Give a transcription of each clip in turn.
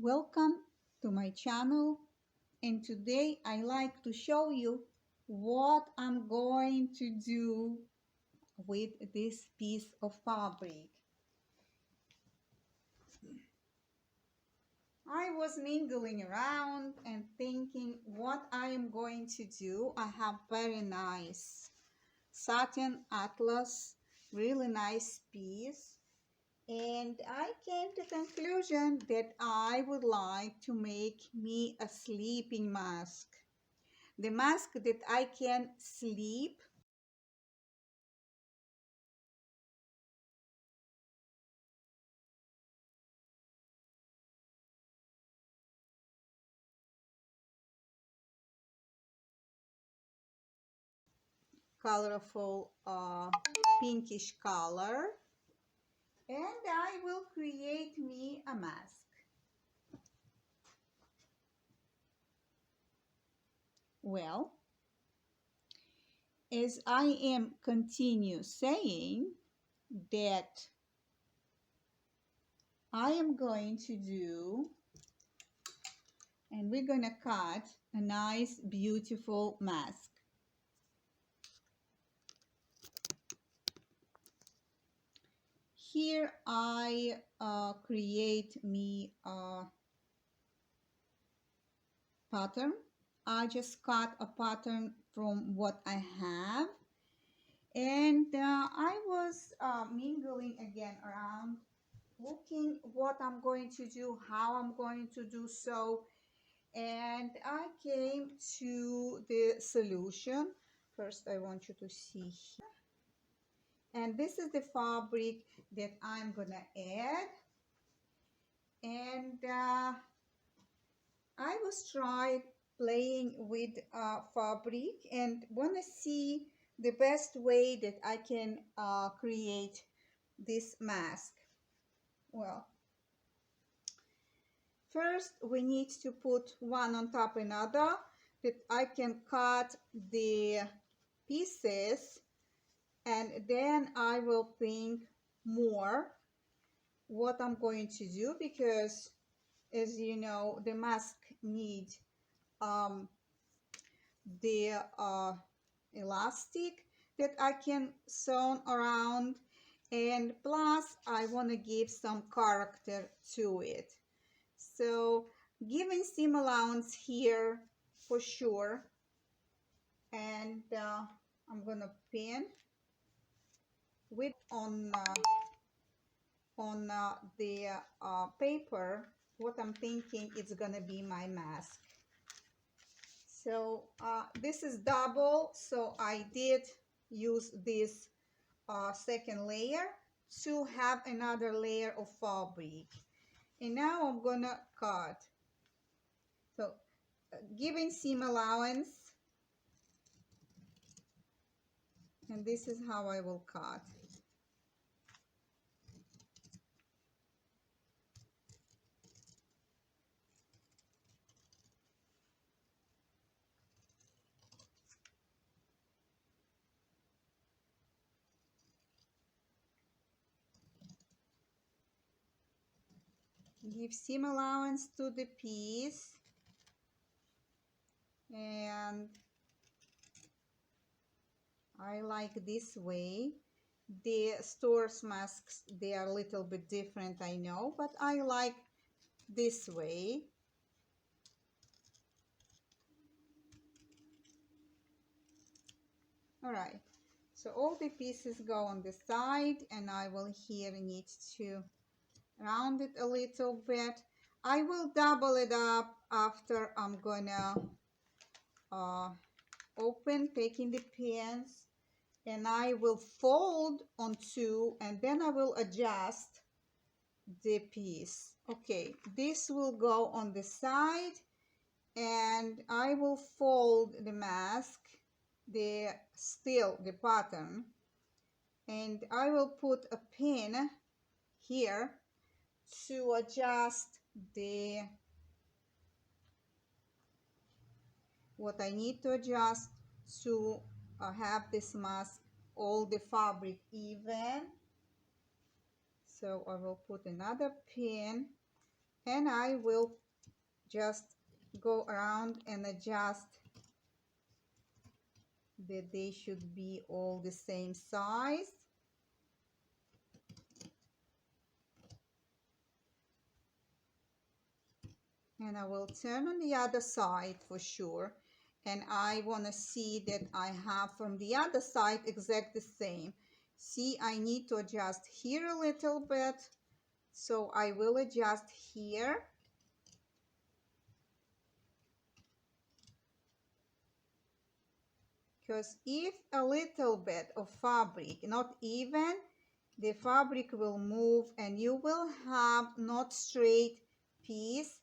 Welcome to my channel, and today I like to show you what I'm going to do with this piece of fabric. I was mingling around and thinking what I am going to do. I have very nice satin atlas, really nice piece. And I came to conclusion that I would like to make me a sleeping mask. The mask that I can sleep. Colorful pinkish color. And I will create me a mask. Well, as I am continue saying that I am going to do, and we're going to cut a nice beautiful mask. Here I create me a pattern. I just cut a pattern from what I have, and I was mingling again around, looking what I'm going to do, how I'm going to do so, and I came to the solution. First I want you to see here, and this is the fabric that I'm gonna add. And I was tried playing with fabric and want to see the best way that I can create this mask. Well, first we need to put one on top of another, that I can cut the pieces, and then I will think more what I'm going to do, because as you know, the mask needs um, the elastic that I can sew around, and plus I want to give some character to it. So giving seam allowance here for sure, and I'm gonna pin with on the paper what I'm thinking is gonna be my mask. So this is double, so I did use this second layer to have another layer of fabric. And now I'm gonna cut. So giving seam allowance, and this is how I will cut. Give seam allowance to the piece, and I like this way. The stores masks, they are a little bit different, I know, but I like this way. All right, so all the pieces go on the side, and I will here need to round it a little bit. I will double it up after I'm gonna open, taking the pins, and I will fold on two, and then I will adjust the piece. Okay, this will go on the side, and I will fold the mask, the pattern, and I will put a pin here to adjust the what I need to adjust to have this mask all the fabric even. So I will put another pin and I will just go around and adjust that they should be all the same size. And I will turn on the other side for sure, and I want to see that I have from the other side exactly the same. See, I need to adjust here a little bit, so I will adjust here. Because if a little bit of fabric not even, the fabric will move and you will have not straight piece,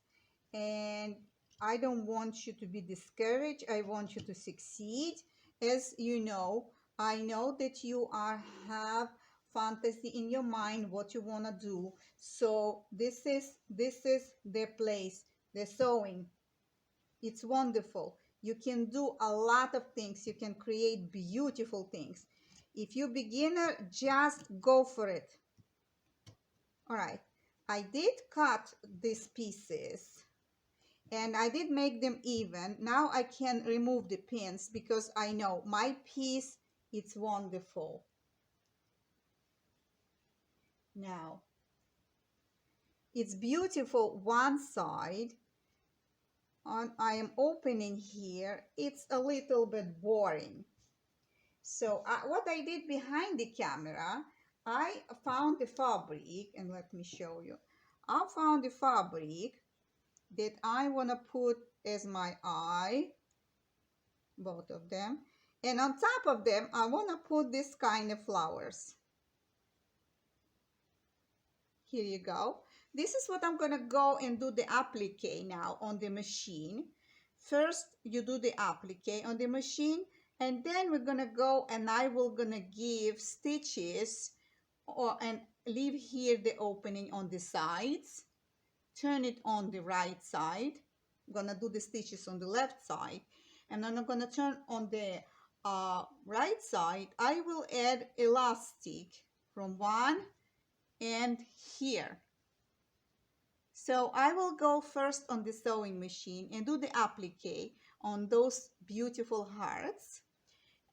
and I don't want you to be discouraged. I want you to succeed. As you know, I know that you have fantasy in your mind what you want to do. So this is the place, the sewing. It's wonderful. You can do a lot of things. You can create beautiful things. If you're beginner, just go for it. All right, I did cut these pieces and I did make them even. Now I can remove the pins because I know my piece, it's wonderful. Now, it's beautiful one side. I am opening here. It's a little bit boring. So what I did behind the camera, I found the fabric, and let me show you. I found the fabric that I want to put as my eye, both of them. And on top of them, I want to put this kind of flowers. Here you go. This is what I'm going to go and do the applique now on the machine. First, you do the applique on the machine, and then we're going to go and I will going to give stitches and leave here the opening on the sides. Turn it on the right side. I'm going to do the stitches on the left side. And then I'm going to turn on the right side. I will add elastic from one and here. So I will go first on the sewing machine and do the applique on those beautiful hearts.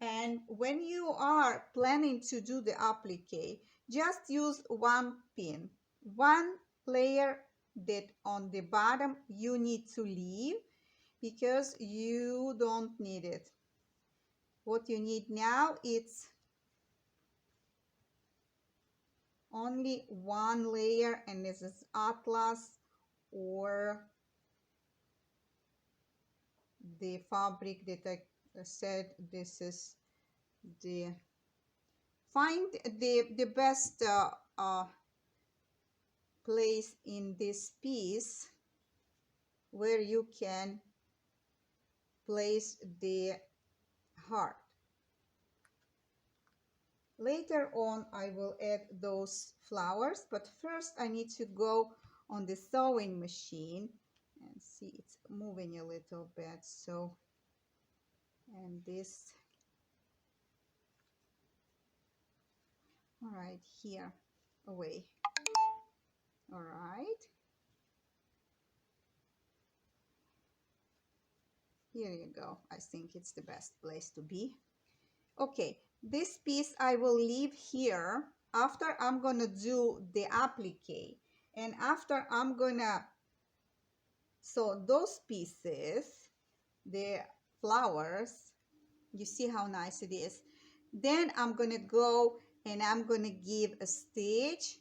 And when you are planning to do the applique, just use one pin, one layer that on the bottom you need to leave because you don't need it. What you need now is only one layer, and this is atlas or the fabric that I said. This is the find the best place in this piece where you can place the heart. Later on I will add those flowers, but first I need to go on the sewing machine and see it's moving a little bit. So, and this, all right, here, away. All right, here you go. I think it's the best place to be. Okay, this piece I will leave here after I'm gonna do the applique, and after I'm gonna sew those pieces, the flowers, you see how nice it is. Then I'm gonna go and I'm gonna give a stitch,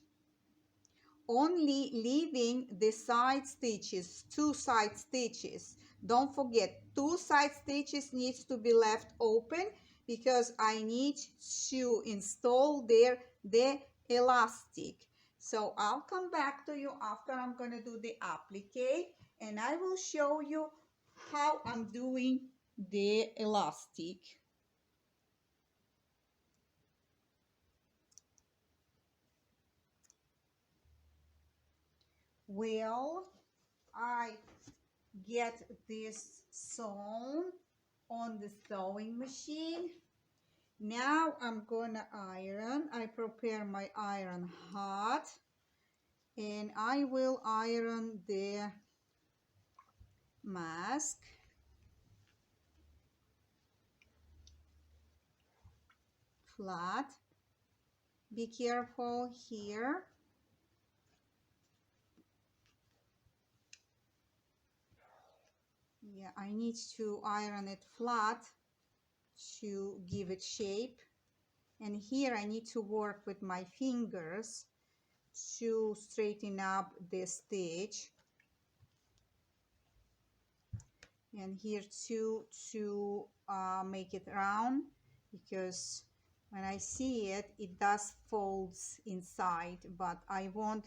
only leaving the side stitches, 2 side stitches. Don't forget, 2 side stitches needs to be left open because I need to install there the elastic. So I'll come back to you after I'm going to do the applique, and I will show you how I'm doing the elastic. Well, I get this sewn on the sewing machine. Now I'm gonna iron. I prepare my iron hot. And I will iron the mask. Flat. Be careful here. Yeah, I need to iron it flat to give it shape. And here I need to work with my fingers to straighten up the stitch. And here too to make it round, because when I see it, it does folds inside, but I want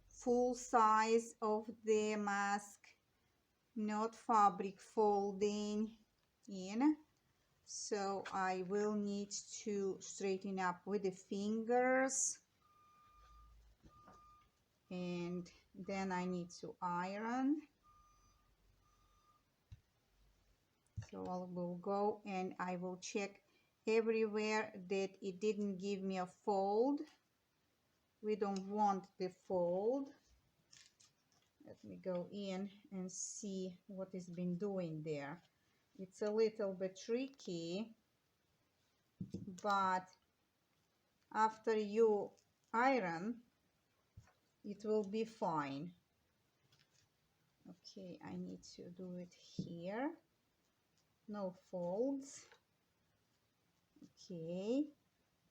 full size of the mask, not fabric folding in. So I will need to straighten up with the fingers, and then I need to iron. So I will go and I will check everywhere that it didn't give me a fold. We don't want the fold. Let me go in and see what it's been doing there. It's a little bit tricky, but after you iron, it will be fine. Okay, I need to do it here. No folds. Okay,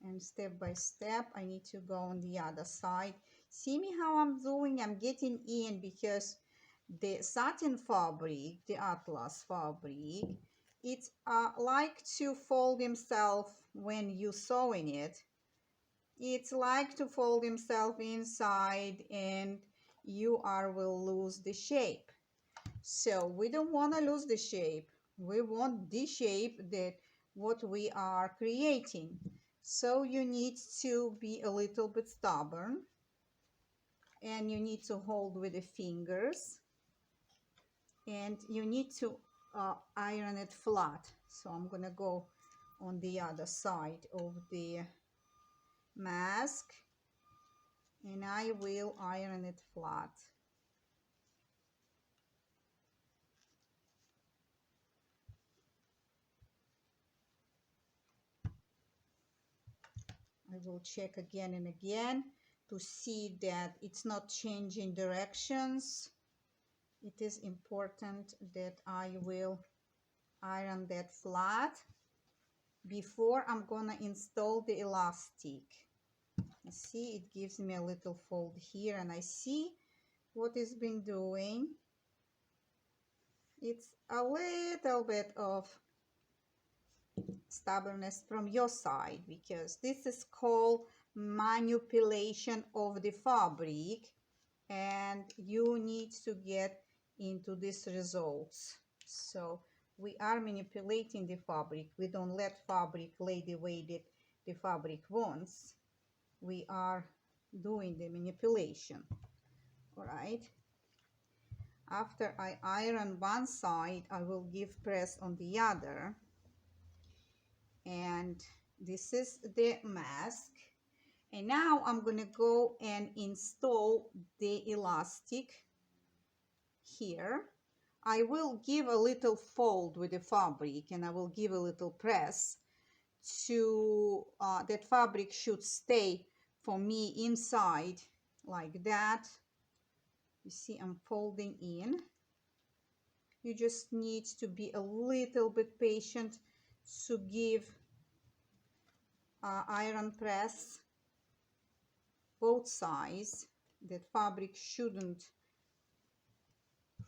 and step by step I need to go on the other side. See me how I'm doing? I'm getting in, because the satin fabric, the atlas fabric, it's like to fold himself when you sewing it. It's like to fold himself inside, and you will lose the shape. So we don't want to lose the shape. We want the shape that what we are creating. So you need to be a little bit stubborn, and you need to hold with the fingers, and you need to iron it flat. So I'm gonna go on the other side of the mask, and I will iron it flat. I will check again and again to see that it's not changing directions. It is important that I will iron that flat before I'm gonna install the elastic. You see, it gives me a little fold here, and I see what it's been doing. It's a little bit of stubbornness from your side, because this is called manipulation of the fabric, and you need to get into these results. So we are manipulating the fabric. We don't let fabric lay the way that the fabric wants. We are doing the manipulation. All right, after I iron one side, I will give press on the other. And this is the mask, and now I'm gonna go and install the elastic here. I will give a little fold with the fabric, and I will give a little press to that fabric should stay for me inside like that. You see, I'm folding in. You just need to be a little bit patient to give iron press both sides. That fabric shouldn't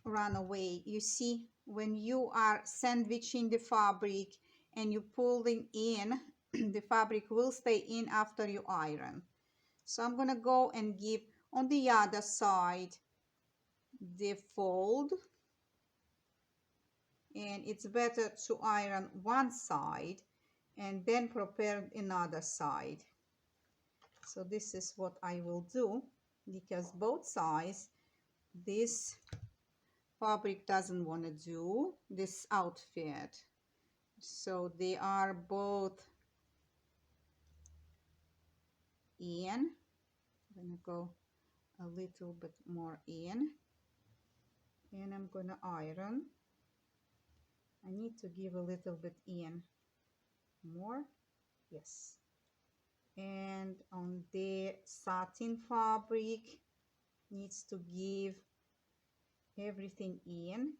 run away. You see, when you are sandwiching the fabric and you pulling in, the fabric will stay in after you iron. So I'm gonna go and give on the other side the fold, and it's better to iron one side and then prepare another side. So this is what I will do, because both sides this fabric doesn't want to do this outfit. So they are both in. I'm gonna go a little bit more in, and I'm gonna iron. I need to give a little bit in more, yes. And on the satin fabric, needs to give everything in.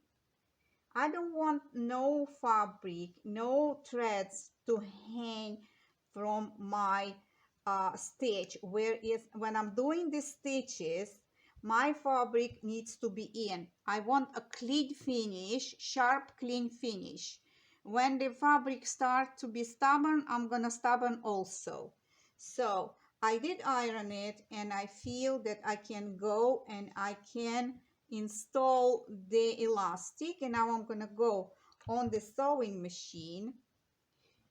I don't want no fabric, no threads to hang from my stitch. Whereas when I'm doing the stitches, my fabric needs to be in. I want a clean finish, sharp, clean finish. When the fabric starts to be stubborn, I'm gonna stubborn also. So I did iron it, and I feel that I can go and I can install the elastic. And now I'm gonna go on the sewing machine,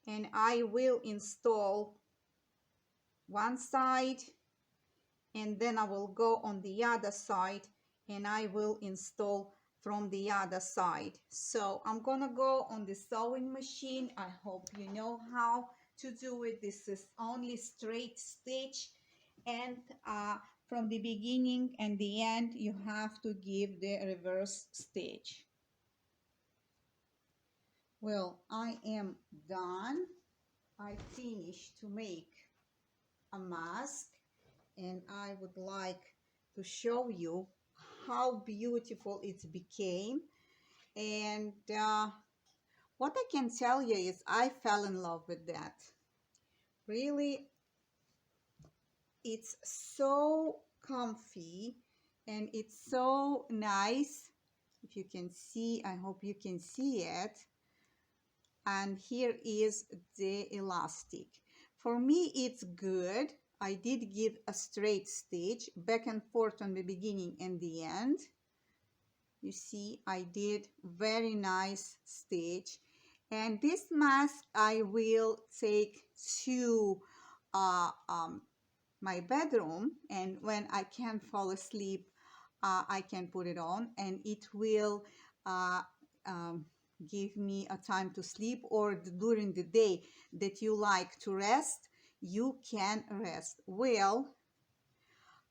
and I will install one side, and then I will go on the other side and I will install from the other side. So I'm gonna go on the sewing machine. I hope you know how to do it. This is only straight stitch, and from the beginning and the end you have to give the reverse stitch. Well, I am done. I finished to make a mask, and I would like to show you how beautiful it became. And what I can tell you is I fell in love with that. Really, it's so comfy and it's so nice. If you can see, I hope you can see it. And here is the elastic. For me, it's good. I did give a straight stitch back and forth on the beginning and the end. You see, I did very nice stitch. And this mask I will take to my bedroom, and when I can't fall asleep, I can put it on, and it will uh, um, give me a time to sleep, or during the day that you like to rest, you can rest. Well,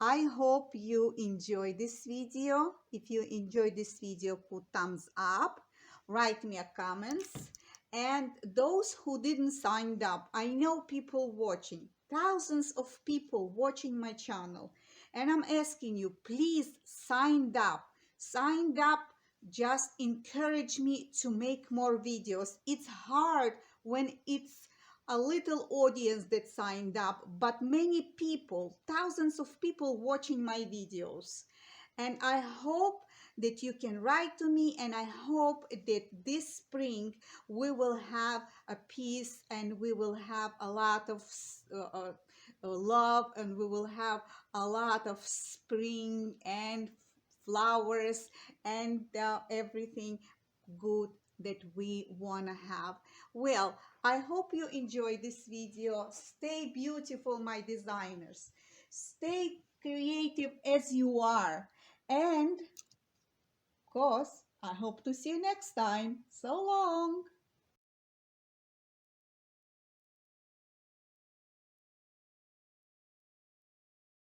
I hope you enjoy this video. If you enjoyed this video, put thumbs up, write me a comments. And those who didn't sign up, I know people watching, thousands of people watching my channel, and I'm asking you, please sign up. Sign up, just encourage me to make more videos. It's hard when it's a little audience that signed up, but many people, thousands of people watching my videos. And I hope that you can write to me, and I hope that this spring we will have a peace, and we will have a lot of love, and we will have a lot of spring and flowers and everything good that we want to have. Well, I hope you enjoyed this video. Stay beautiful, my designers. Stay creative as you are. And, of course, I hope to see you next time. So long.